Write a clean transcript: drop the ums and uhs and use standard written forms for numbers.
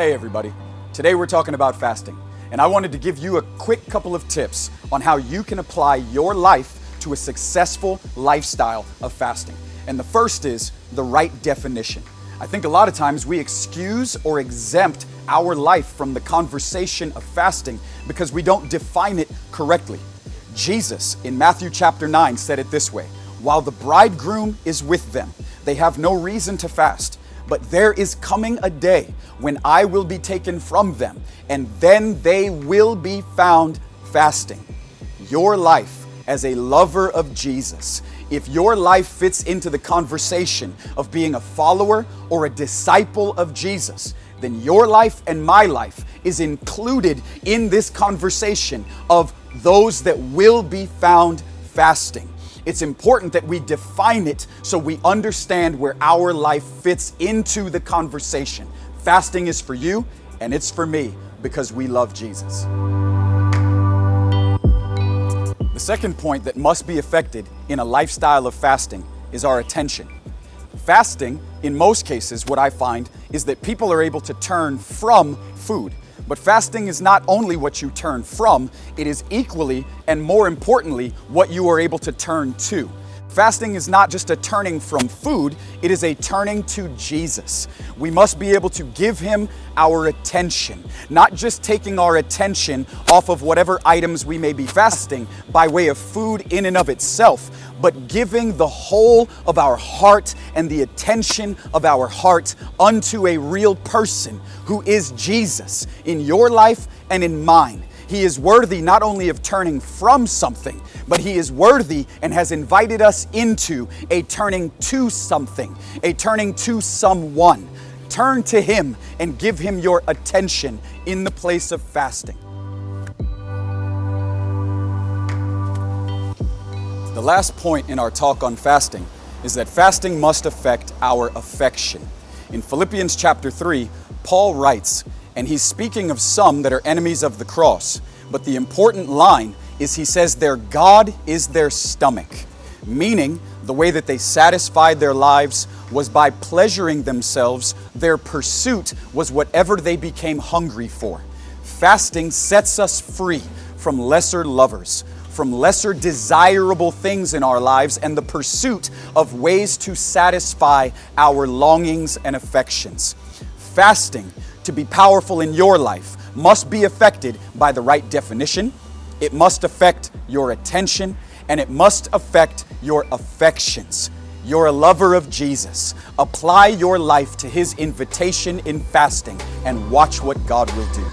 Hey everybody, today we're talking about fasting, and I wanted to give you a quick couple of tips on how you can apply your life to a successful lifestyle of fasting. And the first is the right definition. I think a lot of times we excuse or exempt our life from the conversation of fasting because we don't define it correctly. Jesus in Matthew chapter 9 said it this way: "While the bridegroom is with them, they have no reason to fast. But there is coming a day when I will be taken from them, and then they will be found fasting." Your life as a lover of Jesus, if your life fits into the conversation of being a follower or a disciple of Jesus, then your life and my life is included in this conversation of those that will be found fasting. It's important that we define it so we understand where our life fits into the conversation. Fasting is for you and it's for me because we love Jesus. The second point that must be affected in a lifestyle of fasting is our attention. Fasting, in most cases, what I find is that people are able to turn from food. But fasting is not only what you turn from, it is equally and more importantly what you are able to turn to. Fasting is not just a turning from food, it is a turning to Jesus. We must be able to give Him our attention, not just taking our attention off of whatever items we may be fasting by way of food in and of itself, but giving the whole of our heart and the attention of our heart unto a real person who is Jesus in your life and in mine. He is worthy not only of turning from something, but He is worthy and has invited us into a turning to something, a turning to someone. Turn to Him and give Him your attention in the place of fasting. The last point in our talk on fasting is that fasting must affect our affection. In Philippians chapter 3, Paul writes, and he's speaking of some that are enemies of the cross. But the important line is he says their God is their stomach, meaning the way that they satisfied their lives was by pleasuring themselves. Their pursuit was whatever they became hungry for. Fasting sets us free from lesser lovers, from lesser desirable things in our lives, and the pursuit of ways to satisfy our longings and affections. Fasting, to be powerful in your life, must be affected by the right definition. It must affect your attention, and it must affect your affections. You're a lover of Jesus. Apply your life to His invitation in fasting and watch what God will do.